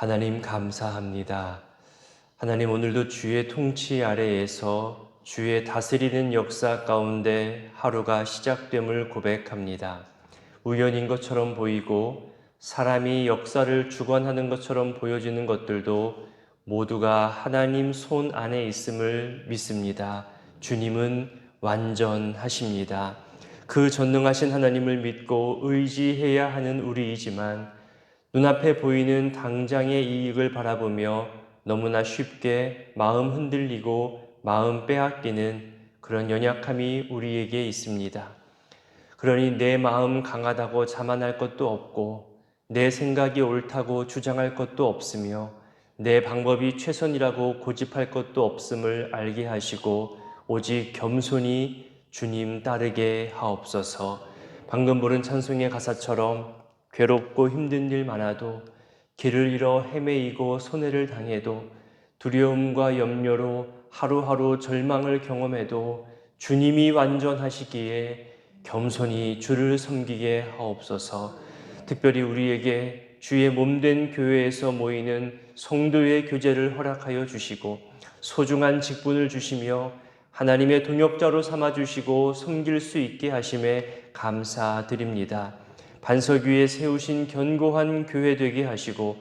하나님 감사합니다. 하나님 오늘도 주의 통치 아래에서 주의 다스리는 역사 가운데 하루가 시작됨을 고백합니다. 우연인 것처럼 보이고 사람이 역사를 주관하는 것처럼 보여지는 것들도 모두가 하나님 손 안에 있음을 믿습니다. 주님은 완전하십니다. 그 전능하신 하나님을 믿고 의지해야 하는 우리이지만 눈앞에 보이는 당장의 이익을 바라보며 너무나 쉽게 마음 흔들리고 마음 빼앗기는 그런 연약함이 우리에게 있습니다. 그러니 내 마음 강하다고 자만할 것도 없고 내 생각이 옳다고 주장할 것도 없으며 내 방법이 최선이라고 고집할 것도 없음을 알게 하시고 오직 겸손히 주님 따르게 하옵소서. 방금 부른 찬송의 가사처럼 괴롭고 힘든 일 많아도 길을 잃어 헤매이고 손해를 당해도 두려움과 염려로 하루하루 절망을 경험해도 주님이 완전하시기에 겸손히 주를 섬기게 하옵소서. 특별히 우리에게 주의 몸된 교회에서 모이는 성도의 교제를 허락하여 주시고 소중한 직분을 주시며 하나님의 동역자로 삼아주시고 섬길 수 있게 하심에 감사드립니다. 반석 위에 세우신 견고한 교회 되게 하시고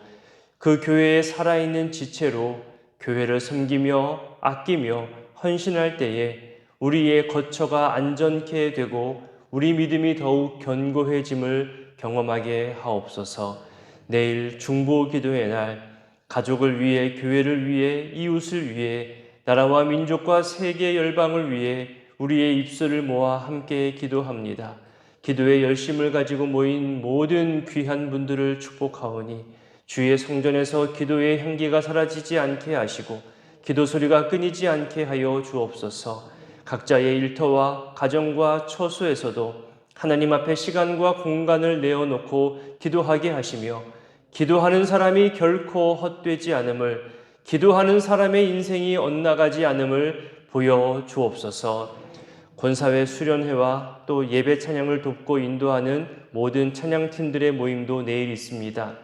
그 교회에 살아있는 지체로 교회를 섬기며 아끼며 헌신할 때에 우리의 거처가 안전케 되고 우리 믿음이 더욱 견고해짐을 경험하게 하옵소서. 내일 중보 기도의 날 가족을 위해 교회를 위해 이웃을 위해 나라와 민족과 세계 열방을 위해 우리의 입술을 모아 함께 기도합니다. 기도의 열심을 가지고 모인 모든 귀한 분들을 축복하오니 주의 성전에서 기도의 향기가 사라지지 않게 하시고 기도 소리가 끊이지 않게 하여 주옵소서. 각자의 일터와 가정과 처소에서도 하나님 앞에 시간과 공간을 내어놓고 기도하게 하시며 기도하는 사람이 결코 헛되지 않음을, 기도하는 사람의 인생이 엇나가지 않음을 보여 주옵소서. 권사회 수련회와 또 예배 찬양을 돕고 인도하는 모든 찬양팀들의 모임도 내일 있습니다.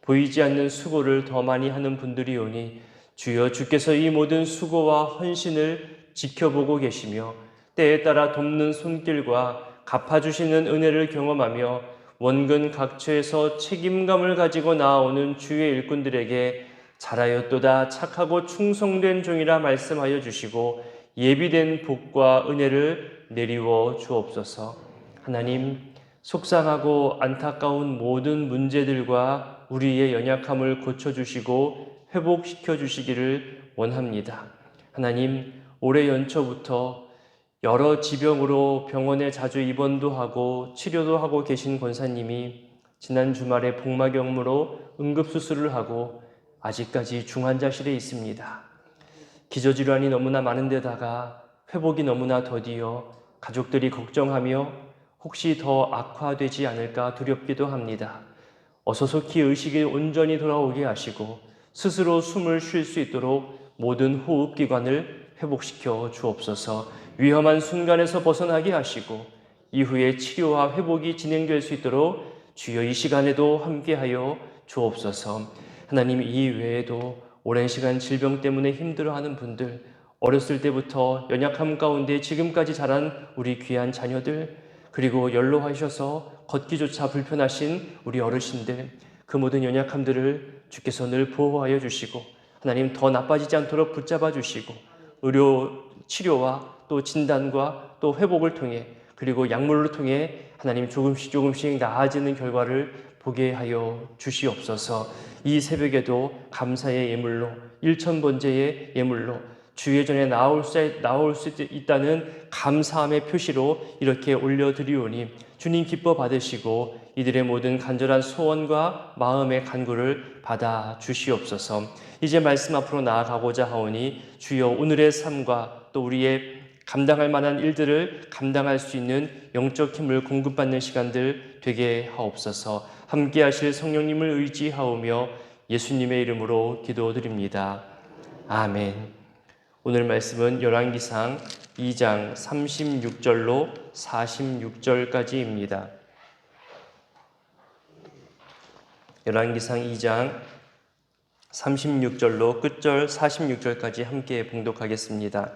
보이지 않는 수고를 더 많이 하는 분들이 오니 주여 주께서 이 모든 수고와 헌신을 지켜보고 계시며 때에 따라 돕는 손길과 갚아주시는 은혜를 경험하며 원근 각처에서 책임감을 가지고 나아오는 주의 일꾼들에게 잘하였도다 착하고 충성된 종이라 말씀하여 주시고 예비된 복과 은혜를 내리워 주옵소서. 하나님, 속상하고 안타까운 모든 문제들과 우리의 연약함을 고쳐주시고 회복시켜 주시기를 원합니다. 하나님, 올해 연초부터 여러 지병으로 병원에 자주 입원도 하고 치료도 하고 계신 권사님이 지난 주말에 복막염으로 응급수술을 하고 아직까지 중환자실에 있습니다. 기저질환이 너무나 많은 데다가 회복이 너무나 더디어 가족들이 걱정하며 혹시 더 악화되지 않을까 두렵기도 합니다. 어서 속히 의식이 온전히 돌아오게 하시고 스스로 숨을 쉴 수 있도록 모든 호흡기관을 회복시켜 주옵소서. 위험한 순간에서 벗어나게 하시고 이후에 치료와 회복이 진행될 수 있도록 주여 이 시간에도 함께하여 주옵소서. 하나님, 이 외에도 오랜 시간 질병 때문에 힘들어하는 분들, 어렸을 때부터 연약함 가운데 지금까지 자란 우리 귀한 자녀들, 그리고 연로하셔서 걷기조차 불편하신 우리 어르신들, 그 모든 연약함들을 주께서 늘 보호하여 주시고 하나님 더 나빠지지 않도록 붙잡아 주시고 의료 치료와 또 진단과 또 회복을 통해 그리고 약물을 통해 하나님 조금씩 나아지는 결과를 보게 하여 주시옵소서. 이 새벽에도 감사의 예물로 일천번제의 예물로 주의 전에 나올 수 있다는 감사함의 표시로 이렇게 올려드리오니 주님 기뻐 받으시고 이들의 모든 간절한 소원과 마음의 간구를 받아 주시옵소서. 이제 말씀 앞으로 나아가고자 하오니 주여 오늘의 삶과 또 우리의 감당할 만한 일들을 감당할 수 있는 영적 힘을 공급받는 시간들 되게 하옵소서. 함께 하실 성령님을 의지하오며 예수님의 이름으로 기도드립니다. 아멘. 오늘 말씀은 열왕기상 2장 36절로 46절까지입니다. 열왕기상 2장 36절로 끝절 46절까지 함께 봉독하겠습니다.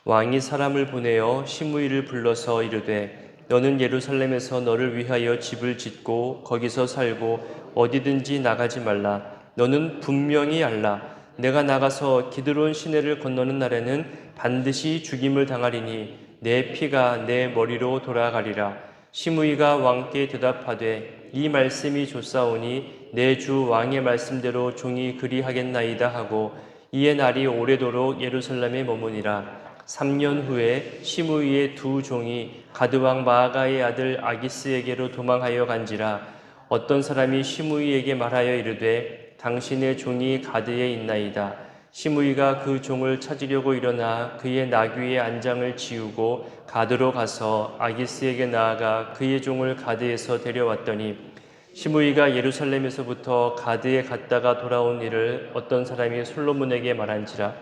왕이 사람을 보내어 시므이를 불러서 이르되 너는 예루살렘에서 너를 위하여 집을 짓고 거기서 살고 어디든지 나가지 말라. 너는 분명히 알라. 내가 나가서 기드론 시내를 건너는 날에는 반드시 죽임을 당하리니 내 피가 내 머리로 돌아가리라. 시므이가 왕께 대답하되 이 말씀이 좋사오니 내 주 왕의 말씀대로 종이 그리하겠나이다 하고 이에 날이 오래도록 예루살렘에 머무니라. 3년 후에 시므이의 두 종이 가드왕 마아가의 아들 아기스에게로 도망하여 간지라. 어떤 사람이 시므이에게 말하여 이르되 당신의 종이 가드에 있나이다. 시므이가 그 종을 찾으려고 일어나 그의 나귀의 안장을 지우고 가드로 가서 아기스에게 나아가 그의 종을 가드에서 데려왔더니 시므이가 예루살렘에서부터 가드에 갔다가 돌아온 일을 어떤 사람이 솔로몬에게 말한지라.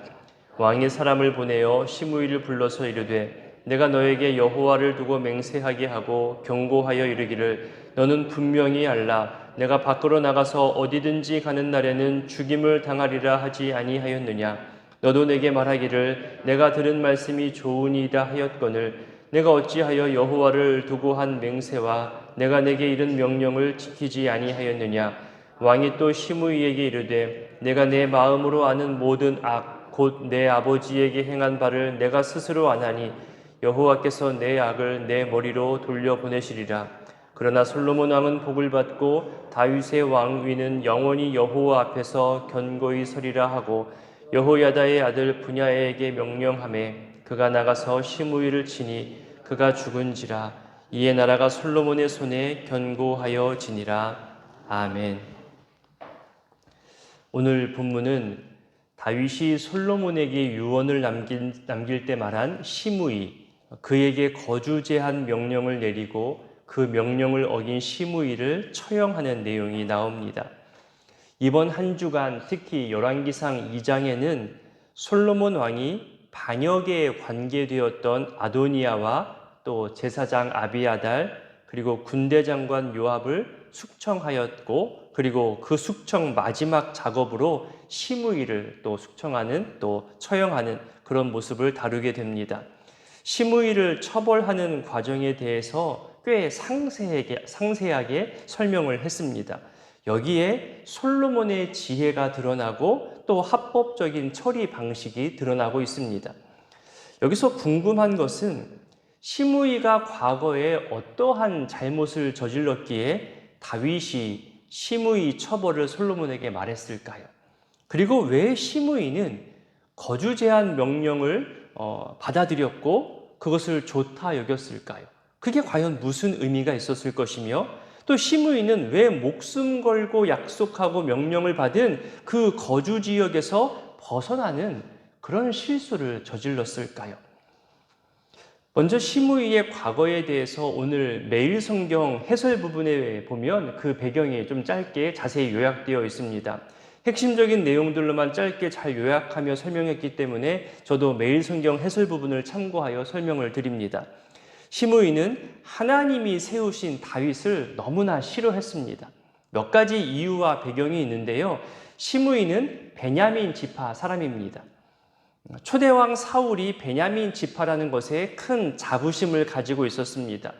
왕이 사람을 보내어 시므이를 불러서 이르되 내가 너에게 여호와를 두고 맹세하게 하고 경고하여 이르기를 너는 분명히 알라. 내가 밖으로 나가서 어디든지 가는 날에는 죽임을 당하리라 하지 아니하였느냐. 너도 내게 말하기를 내가 들은 말씀이 좋으니이다 하였거늘 내가 어찌하여 여호와를 두고 한 맹세와 내가 내게 이른 명령을 지키지 아니하였느냐. 왕이 또 시므이에게 이르되 내가 내 마음으로 아는 모든 악 곧 내 아버지에게 행한 바를 내가 스스로 아나니 여호와께서 내 악을 내 머리로 돌려보내시리라. 그러나 솔로몬 왕은 복을 받고 다윗의 왕위는 영원히 여호와 앞에서 견고히 서리라 하고 여호야다의 아들 분야에게 명령하매 그가 나가서 시므이를 치니 그가 죽은지라. 이에 나라가 솔로몬의 손에 견고하여 지니라. 아멘. 오늘 본문은 다윗이 솔로몬에게 유언을 남길 때 말한 시므이, 그에게 거주 제한 명령을 내리고 그 명령을 어긴 시므이를 처형하는 내용이 나옵니다. 이번 한 주간 특히 열왕기상 2장에는 솔로몬 왕이 반역에 관계되었던 아도니아와 또 제사장 아비아달 그리고 군대 장관 요압을 숙청하였고 그리고 그 숙청 마지막 작업으로 시므이를 또 숙청하는 또 처형하는 그런 모습을 다루게 됩니다. 시므이를 처벌하는 과정에 대해서 꽤 상세하게 설명을 했습니다. 여기에 솔로몬의 지혜가 드러나고 또 합법적인 처리 방식이 드러나고 있습니다. 여기서 궁금한 것은 시므이가 과거에 어떠한 잘못을 저질렀기에 다윗이 시므이 처벌을 솔로몬에게 말했을까요? 그리고 왜 시므이는 거주 제한 명령을 받아들였고 그것을 좋다 여겼을까요? 그게 과연 무슨 의미가 있었을 것이며 또 시므이는 왜 목숨 걸고 약속하고 명령을 받은 그 거주 지역에서 벗어나는 그런 실수를 저질렀을까요? 먼저 시므이의 과거에 대해서 오늘 매일 성경 해설 부분에 보면 그 배경이 좀 짧게 자세히 요약되어 있습니다. 핵심적인 내용들로만 짧게 잘 요약하며 설명했기 때문에 저도 매일 성경 해설 부분을 참고하여 설명을 드립니다. 시므이는 하나님이 세우신 다윗을 너무나 싫어했습니다. 몇 가지 이유와 배경이 있는데요. 시므이는 베냐민 지파 사람입니다. 초대왕 사울이 베냐민 지파라는 것에 큰 자부심을 가지고 있었습니다.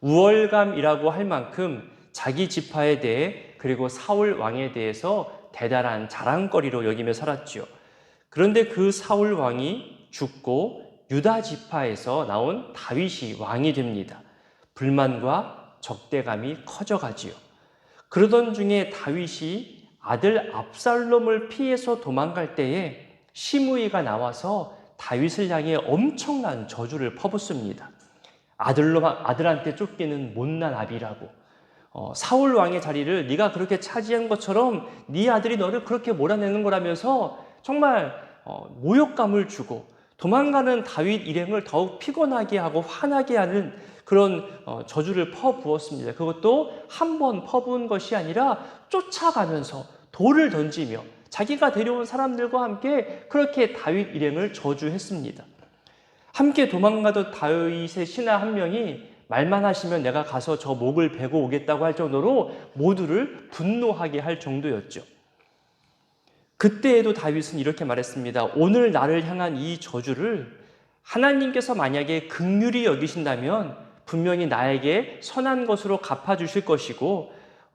우월감이라고 할 만큼 자기 지파에 대해 그리고 사울 왕에 대해서 대단한 자랑거리로 여기며 살았죠. 그런데 그 사울 왕이 죽고 유다 지파에서 나온 다윗이 왕이 됩니다. 불만과 적대감이 커져가지요. 그러던 중에 다윗이 아들 압살롬을 피해서 도망갈 때에 시므이가 나와서 다윗을 향해 엄청난 저주를 퍼붓습니다. 아들한테 쫓기는 못난 아비라고. 사울 왕의 자리를 네가 그렇게 차지한 것처럼 네 아들이 너를 그렇게 몰아내는 거라면서 정말 모욕감을 주고 도망가는 다윗 일행을 더욱 피곤하게 하고 화나게 하는 그런 저주를 퍼부었습니다. 그것도 한 번 퍼부은 것이 아니라 쫓아가면서 돌을 던지며 자기가 데려온 사람들과 함께 그렇게 다윗 일행을 저주했습니다. 함께 도망가던 다윗의 신하 한 명이 말만 하시면 내가 가서 저 목을 베고 오겠다고 할 정도로 모두를 분노하게 할 정도였죠. 그때에도 다윗은 이렇게 말했습니다. 오늘 나를 향한 이 저주를 하나님께서 만약에 긍휼히 여기신다면 분명히 나에게 선한 것으로 갚아주실 것이고,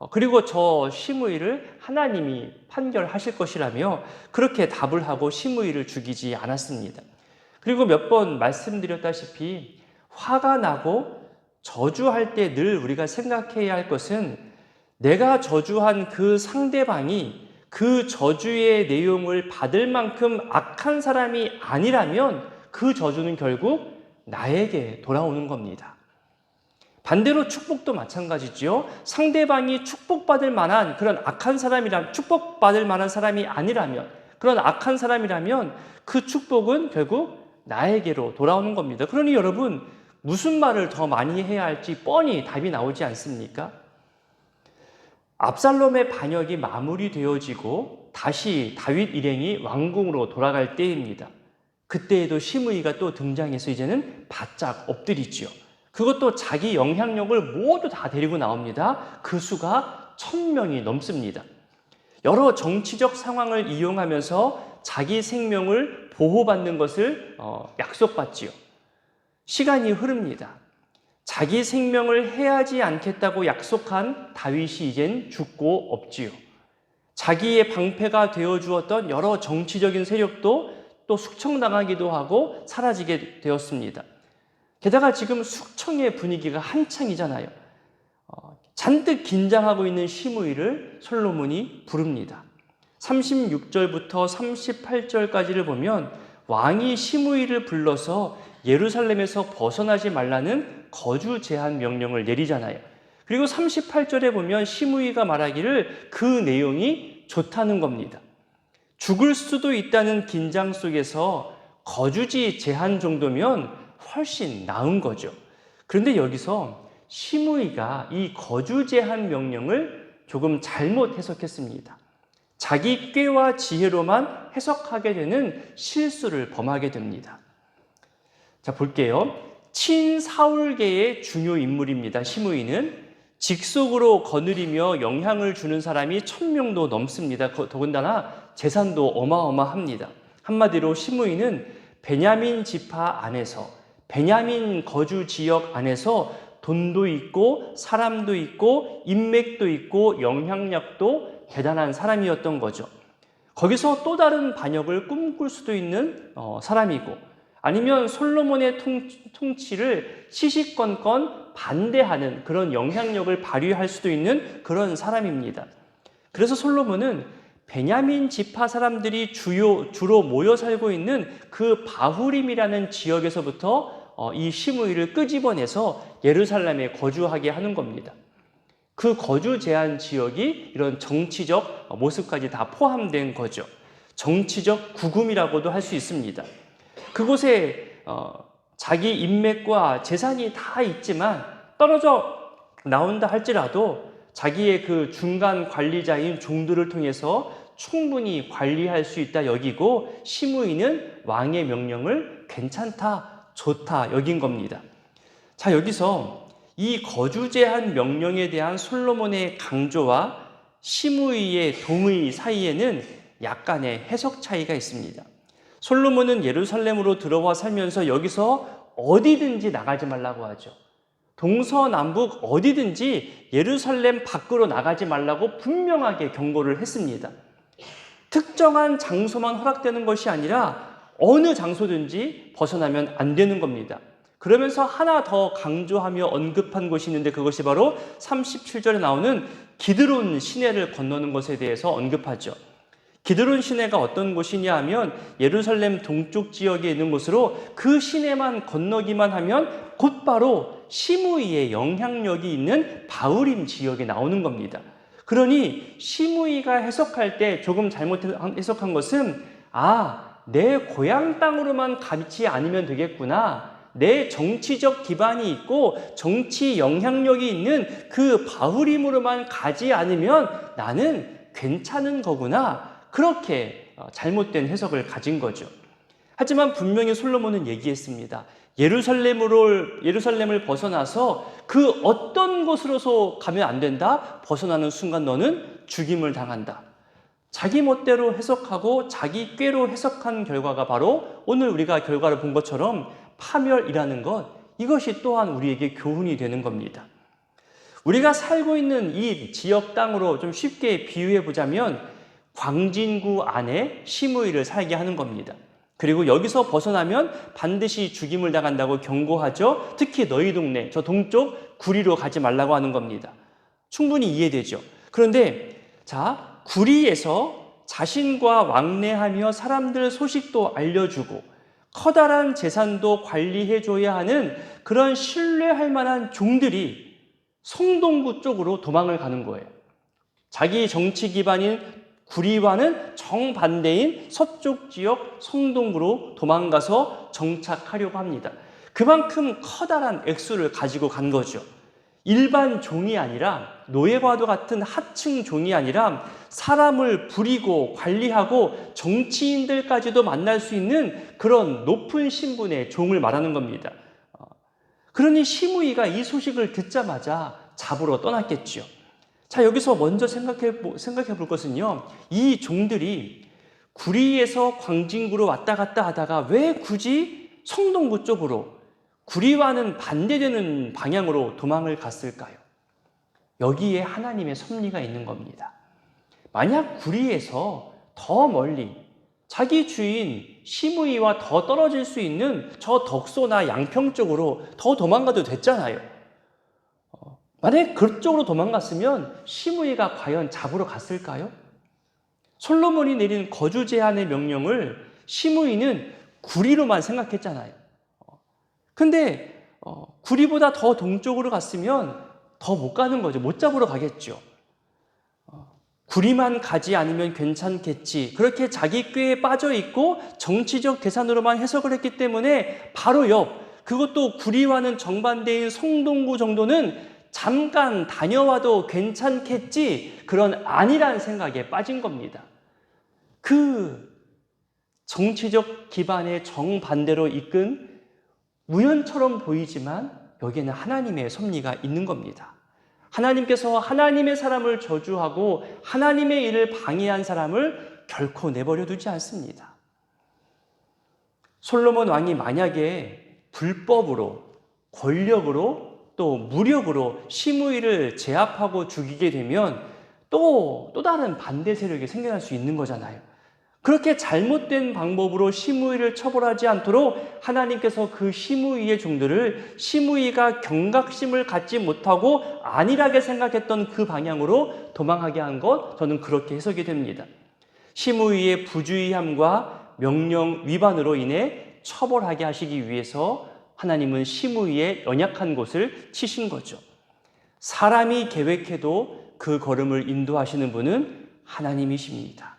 그리고 저 시므이를 하나님이 판결하실 것이라며 그렇게 답을 하고 시므이를 죽이지 않았습니다. 그리고 몇 번 말씀드렸다시피 화가 나고 저주할 때 늘 우리가 생각해야 할 것은 내가 저주한 그 상대방이 그 저주의 내용을 받을 만큼 악한 사람이 아니라면 그 저주는 결국 나에게 돌아오는 겁니다. 반대로 축복도 마찬가지죠. 상대방이 축복받을 만한 그런 악한 사람이라면, 축복받을 만한 사람이 아니라면, 그런 악한 사람이라면 그 축복은 결국 나에게로 돌아오는 겁니다. 그러니 여러분, 무슨 말을 더 많이 해야 할지 뻔히 답이 나오지 않습니까? 압살롬의 반역이 마무리되어지고 다시 다윗 일행이 왕궁으로 돌아갈 때입니다. 그때에도 시므이가 또 등장해서 이제는 바짝 엎드리지요. 그것도 자기 영향력을 모두 다 데리고 나옵니다. 그 수가 1000명이 넘습니다. 여러 정치적 상황을 이용하면서 자기 생명을 보호받는 것을 약속받지요. 시간이 흐릅니다. 자기 생명을 해하지 않겠다고 약속한 다윗이 이젠 죽고 없지요. 자기의 방패가 되어주었던 여러 정치적인 세력도 또 숙청당하기도 하고 사라지게 되었습니다. 게다가 지금 숙청의 분위기가 한창이잖아요. 잔뜩 긴장하고 있는 시므이를 솔로몬이 부릅니다. 36절부터 38절까지를 보면 왕이 시므이를 불러서 예루살렘에서 벗어나지 말라는 거주 제한 명령을 내리잖아요. 그리고 38절에 보면 시므이가 말하기를 그 내용이 좋다는 겁니다. 죽을 수도 있다는 긴장 속에서 거주지 제한 정도면 훨씬 나은 거죠. 그런데 여기서 시므이가 이 거주 제한 명령을 조금 잘못 해석했습니다. 자기 꾀와 지혜로만 해석하게 되는 실수를 범하게 됩니다. 자, 볼게요. 친사울계의 중요 인물입니다. 시므이는 직속으로 거느리며 영향을 주는 사람이 1000명도 넘습니다. 더군다나 재산도 어마어마합니다. 한마디로 시므이는 베냐민 지파 안에서, 베냐민 거주 지역 안에서 돈도 있고 사람도 있고 인맥도 있고 영향력도 대단한 사람이었던 거죠. 거기서 또 다른 반역을 꿈꿀 수도 있는 사람이고, 아니면 솔로몬의 통치를 시시건건 반대하는 그런 영향력을 발휘할 수도 있는 그런 사람입니다. 그래서 솔로몬은 베냐민 지파 사람들이 주로 모여 살고 있는 그 바후림이라는 지역에서부터 이 시므이를 끄집어내서 예루살렘에 거주하게 하는 겁니다. 그 거주 제한 지역이 이런 정치적 모습까지 다 포함된 거죠. 정치적 구금이라고도 할 수 있습니다. 그곳에 자기 인맥과 재산이 다 있지만 떨어져 나온다 할지라도 자기의 그 중간 관리자인 종들을 통해서 충분히 관리할 수 있다 여기고, 시므이는 왕의 명령을 괜찮다, 좋다 여긴 겁니다. 자, 여기서 이 거주 제한 명령에 대한 솔로몬의 강조와 시므이의 동의 사이에는 약간의 해석 차이가 있습니다. 솔로몬은 예루살렘으로 들어와 살면서 여기서 어디든지 나가지 말라고 하죠. 동서남북 어디든지 예루살렘 밖으로 나가지 말라고 분명하게 경고를 했습니다. 특정한 장소만 허락되는 것이 아니라 어느 장소든지 벗어나면 안 되는 겁니다. 그러면서 하나 더 강조하며 언급한 곳이 있는데 그것이 바로 37절에 나오는 기드론 시내를 건너는 것에 대해서 언급하죠. 기드론 시내가 어떤 곳이냐 하면 예루살렘 동쪽 지역에 있는 곳으로, 그 시내만 건너기만 하면 곧바로 시므이의 영향력이 있는 바후림 지역에 나오는 겁니다. 그러니 시므이가 해석할 때 조금 잘못 해석한 것은, 내 고향 땅으로만 가지 않으면 되겠구나, 내 정치적 기반이 있고 정치 영향력이 있는 그 바후림으로만 가지 않으면 나는 괜찮은 거구나, 그렇게 잘못된 해석을 가진 거죠. 하지만 분명히 솔로몬은 얘기했습니다. 예루살렘을 벗어나서 그 어떤 곳으로서 가면 안 된다. 벗어나는 순간 너는 죽임을 당한다. 자기 멋대로 해석하고 자기 꾀로 해석한 결과가 바로 오늘 우리가 결과를 본 것처럼 파멸이라는 것, 이것이 또한 우리에게 교훈이 되는 겁니다. 우리가 살고 있는 이 지역 땅으로 좀 쉽게 비유해 보자면 광진구 안에 시무이를 살게 하는 겁니다. 그리고 여기서 벗어나면 반드시 죽임을 당한다고 경고하죠. 특히 너희 동네, 저 동쪽 구리로 가지 말라고 하는 겁니다. 충분히 이해되죠. 그런데 자, 구리에서 자신과 왕래하며 사람들 소식도 알려주고 커다란 재산도 관리해줘야 하는 그런 신뢰할 만한 종들이 성동구 쪽으로 도망을 가는 거예요. 자기 정치 기반인 구리와는 정반대인 서쪽 지역 성동구로 도망가서 정착하려고 합니다. 그만큼 커다란 액수를 가지고 간 거죠. 일반 종이 아니라 노예과도 같은 하층 종이 아니라 사람을 부리고 관리하고 정치인들까지도 만날 수 있는 그런 높은 신분의 종을 말하는 겁니다. 그러니 시므이가 이 소식을 듣자마자 잡으러 떠났겠죠. 자, 여기서 먼저 생각해 볼 것은요, 이 종들이 구리에서 광진구로 왔다 갔다 하다가 왜 굳이 성동구 쪽으로 구리와는 반대되는 방향으로 도망을 갔을까요? 여기에 하나님의 섭리가 있는 겁니다. 만약 구리에서 더 멀리 자기 주인 시므이와 더 떨어질 수 있는 저 덕소나 양평 쪽으로 더 도망가도 됐잖아요. 만약에 그쪽으로 도망갔으면 시므이가 과연 잡으러 갔을까요? 솔로몬이 내린 거주 제한의 명령을 시므이는 구리로만 생각했잖아요. 근데 구리보다 더 동쪽으로 갔으면 더 못 가는 거죠. 못 잡으러 가겠죠. 구리만 가지 않으면 괜찮겠지. 그렇게 자기 꾀에 빠져 있고 정치적 계산으로만 해석을 했기 때문에 바로 옆, 그것도 구리와는 정반대인 성동구 정도는 잠깐 다녀와도 괜찮겠지. 그런 아니란 생각에 빠진 겁니다. 그 정치적 기반의 정반대로 이끈 우연처럼 보이지만 여기에는 하나님의 섭리가 있는 겁니다. 하나님께서 하나님의 사람을 저주하고 하나님의 일을 방해한 사람을 결코 내버려 두지 않습니다. 솔로몬 왕이 만약에 불법으로, 권력으로, 또 무력으로 시므이를 제압하고 죽이게 되면 또 다른 반대 세력이 생겨날 수 있는 거잖아요. 그렇게 잘못된 방법으로 시므이를 처벌하지 않도록 하나님께서 그 시므이의 종들을 시므이가 경각심을 갖지 못하고 안일하게 생각했던 그 방향으로 도망하게 한 것, 저는 그렇게 해석이 됩니다. 시므이의 부주의함과 명령 위반으로 인해 처벌하게 하시기 위해서 하나님은 시므이의 연약한 곳을 치신 거죠. 사람이 계획해도 그 걸음을 인도하시는 분은 하나님이십니다.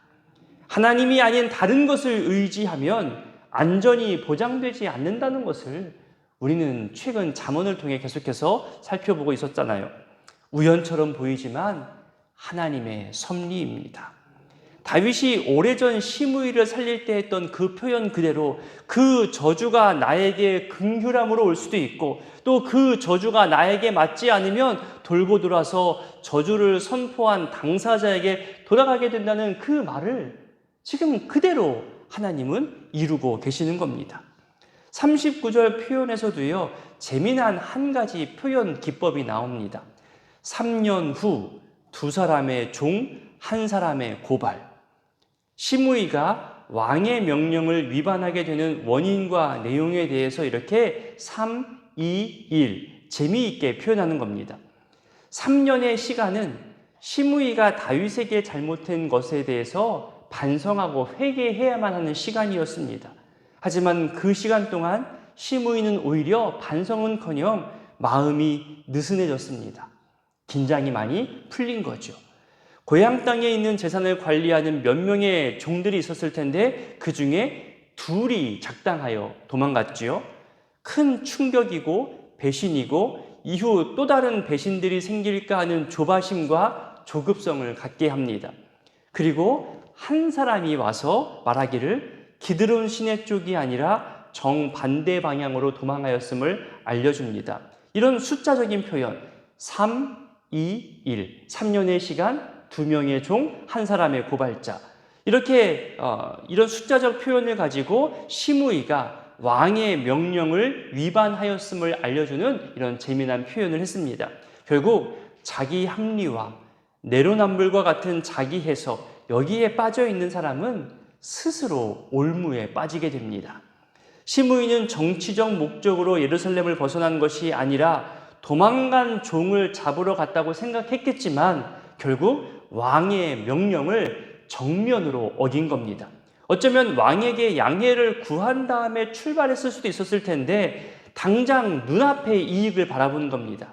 하나님이 아닌 다른 것을 의지하면 안전이 보장되지 않는다는 것을 우리는 최근 잠언을 통해 계속해서 살펴보고 있었잖아요. 우연처럼 보이지만 하나님의 섭리입니다. 다윗이 오래전 시므이를 살릴 때 했던 그 표현 그대로 그 저주가 나에게 긍휼함으로 올 수도 있고 또 그 저주가 나에게 맞지 않으면 돌고 돌아서 저주를 선포한 당사자에게 돌아가게 된다는 그 말을 지금 그대로 하나님은 이루고 계시는 겁니다. 39절 표현에서도요, 재미난 한 가지 표현 기법이 나옵니다. 3년 후 두 사람의 종, 한 사람의 고발. 시므이가 왕의 명령을 위반하게 되는 원인과 내용에 대해서 이렇게 3, 2, 1 재미있게 표현하는 겁니다. 3년의 시간은 시므이가 다윗에게 잘못한 것에 대해서 반성하고 회개해야만 하는 시간이었습니다. 하지만 그 시간 동안 시므이는 오히려 반성은커녕 마음이 느슨해졌습니다. 긴장이 많이 풀린 거죠. 고향 땅에 있는 재산을 관리하는 몇 명의 종들이 있었을 텐데 그 중에 둘이 작당하여 도망갔지요. 큰 충격이고 배신이고 이후 또 다른 배신들이 생길까 하는 조바심과 조급성을 갖게 합니다. 그리고 한 사람이 와서 말하기를 기드론 시내 쪽이 아니라 정반대 방향으로 도망하였음을 알려줍니다. 이런 숫자적인 표현 3, 2, 1 3년의 시간 2명의 종, 1사람의 고발자. 이렇게 이런 숫자적 표현을 가지고 시므이가 왕의 명령을 위반하였음을 알려주는 이런 재미난 표현을 했습니다. 결국 자기 합리화, 내로남불과 같은 자기 해석, 여기에 빠져 있는 사람은 스스로 올무에 빠지게 됩니다. 시므이는 정치적 목적으로 예루살렘을 벗어난 것이 아니라 도망간 종을 잡으러 갔다고 생각했겠지만 결국 왕의 명령을 정면으로 어긴 겁니다. 어쩌면 왕에게 양해를 구한 다음에 출발했을 수도 있었을 텐데 당장 눈앞의 이익을 바라본 겁니다.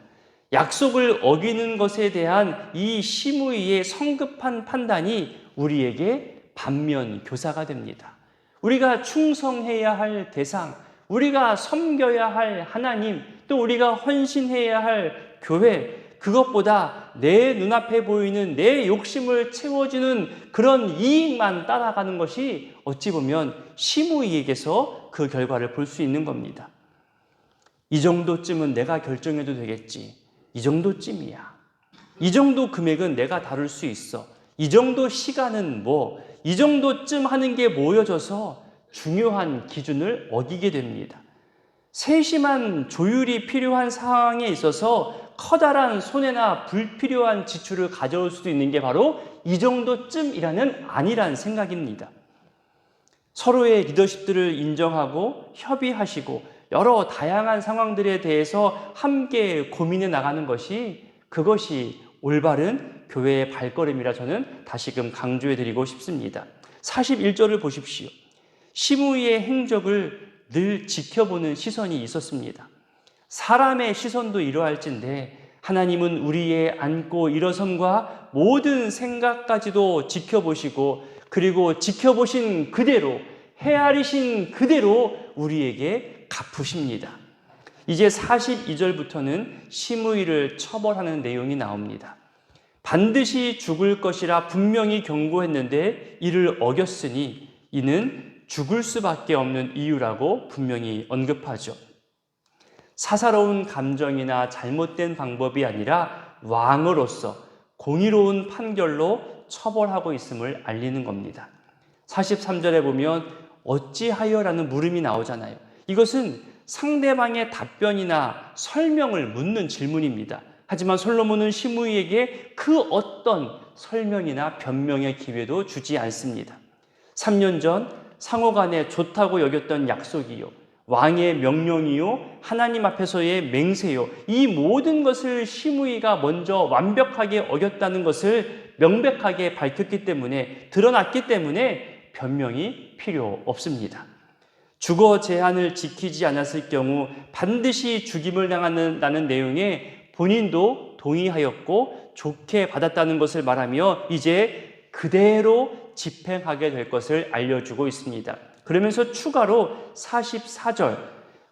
약속을 어기는 것에 대한 이 시므이의 성급한 판단이 우리에게 반면 교사가 됩니다. 우리가 충성해야 할 대상, 우리가 섬겨야 할 하나님, 또 우리가 헌신해야 할 교회, 그것보다 내 눈앞에 보이는 내 욕심을 채워주는 그런 이익만 따라가는 것이 어찌 보면 시므이에게서 그 결과를 볼 수 있는 겁니다. 이 정도쯤은 내가 결정해도 되겠지. 이 정도쯤이야. 이 정도 금액은 내가 다룰 수 있어. 이 정도 시간은 뭐, 이 정도쯤 하는 게 모여져서 중요한 기준을 어기게 됩니다. 세심한 조율이 필요한 상황에 있어서 커다란 손해나 불필요한 지출을 가져올 수도 있는 게 바로 이 정도쯤이라는 아니란 생각입니다. 서로의 리더십들을 인정하고 협의하시고 여러 다양한 상황들에 대해서 함께 고민해 나가는 것이 그것이 올바른 교회의 발걸음이라 저는 다시금 강조해 드리고 싶습니다. 41절을 보십시오. 시므이의 행적을 늘 지켜보는 시선이 있었습니다. 사람의 시선도 이러할진데 하나님은 우리의 앉고 일어섬과 모든 생각까지도 지켜보시고 그리고 지켜보신 그대로 헤아리신 그대로 우리에게 갚으십니다. 이제 42절부터는 시므이를 처벌하는 내용이 나옵니다. 반드시 죽을 것이라 분명히 경고했는데 이를 어겼으니 이는 죽을 수밖에 없는 이유라고 분명히 언급하죠. 사사로운 감정이나 잘못된 방법이 아니라 왕으로서 공의로운 판결로 처벌하고 있음을 알리는 겁니다. 43절에 보면 어찌하여라는 물음이 나오잖아요. 이것은 상대방의 답변이나 설명을 묻는 질문입니다. 하지만 솔로몬은 시므이에게 그 어떤 설명이나 변명의 기회도 주지 않습니다. 3년 전 상호간에 좋다고 여겼던 약속이요, 왕의 명령이요, 하나님 앞에서의 맹세요, 이 모든 것을 시므이가 먼저 완벽하게 어겼다는 것을 명백하게 밝혔기 때문에, 드러났기 때문에 변명이 필요 없습니다. 주거 제한을 지키지 않았을 경우 반드시 죽임을 당한다는 내용에 본인도 동의하였고 좋게 받았다는 것을 말하며 이제 그대로 집행하게 될 것을 알려주고 있습니다. 그러면서 추가로 44절,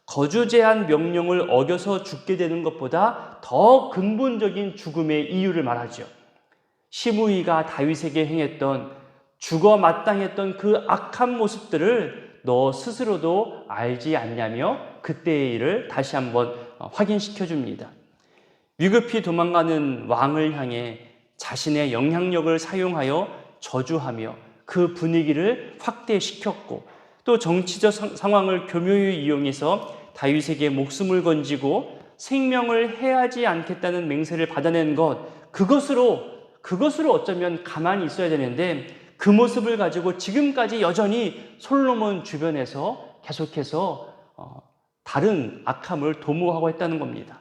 거주 제한 명령을 어겨서 죽게 되는 것보다 더 근본적인 죽음의 이유를 말하죠. 시므이가 다윗에게 행했던, 죽어 마땅했던 그 악한 모습들을 너 스스로도 알지 않냐며 그때의 일을 다시 한번 확인시켜 줍니다. 위급히 도망가는 왕을 향해 자신의 영향력을 사용하여 저주하며 그 분위기를 확대시켰고 또 정치적 상황을 교묘히 이용해서 다윗에게 목숨을 건지고 생명을 해하지 않겠다는 맹세를 받아낸 것, 그것으로 어쩌면 가만히 있어야 되는데 그 모습을 가지고 지금까지 여전히 솔로몬 주변에서 계속해서 다른 악함을 도모하고 했다는 겁니다.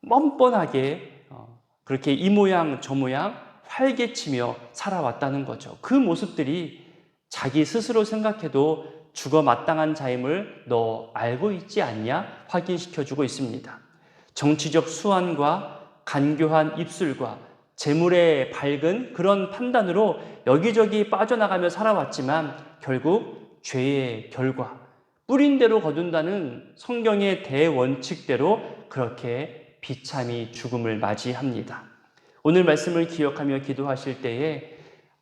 뻔뻔하게 그렇게 이 모양 저 모양 활개치며 살아왔다는 거죠. 그 모습들이 자기 스스로 생각해도 죽어 마땅한 자임을 너 알고 있지 않냐 확인시켜주고 있습니다. 정치적 수완과 간교한 입술과 재물의 밝은 그런 판단으로 여기저기 빠져나가며 살아왔지만 결국 죄의 결과, 뿌린 대로 거둔다는 성경의 대원칙대로 그렇게 비참히 죽음을 맞이합니다. 오늘 말씀을 기억하며 기도하실 때에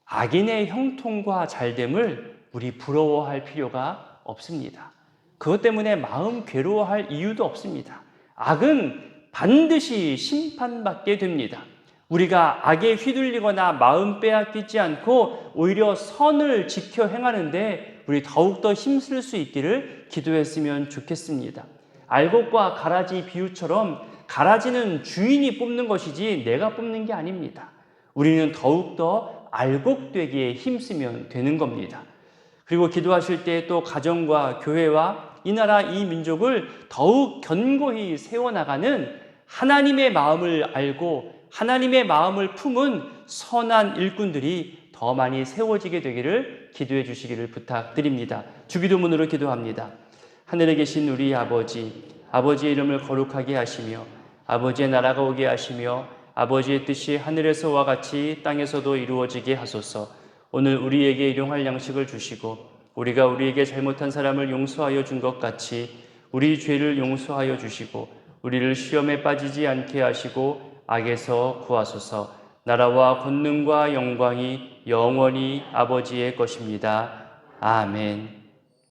악인의 형통과 잘됨을 우리 부러워할 필요가 없습니다. 그것 때문에 마음 괴로워할 이유도 없습니다. 악은 반드시 심판받게 됩니다. 우리가 악에 휘둘리거나 마음 빼앗기지 않고 오히려 선을 지켜 행하는데 우리 더욱더 힘쓸 수 있기를 기도했으면 좋겠습니다. 알곡과 가라지 비유처럼 가라지는 주인이 뽑는 것이지 내가 뽑는 게 아닙니다. 우리는 더욱더 알곡되기에 힘쓰면 되는 겁니다. 그리고 기도하실 때 또 가정과 교회와 이 나라 이 민족을 더욱 견고히 세워나가는 하나님의 마음을 알고 하나님의 마음을 품은 선한 일꾼들이 더 많이 세워지게 되기를 기도해 주시기를 부탁드립니다. 주기도문으로 기도합니다. 하늘에 계신 우리 아버지, 아버지의 이름을 거룩하게 하시며 아버지의 나라가 오게 하시며 아버지의 뜻이 하늘에서와 같이 땅에서도 이루어지게 하소서. 오늘 우리에게 일용할 양식을 주시고 우리가 우리에게 잘못한 사람을 용서하여 준 것 같이 우리 죄를 용서하여 주시고 우리를 시험에 빠지지 않게 하시고 악에서 구하소서. 나라와 권능과 영광이 영원히 아버지의 것입니다. 아멘.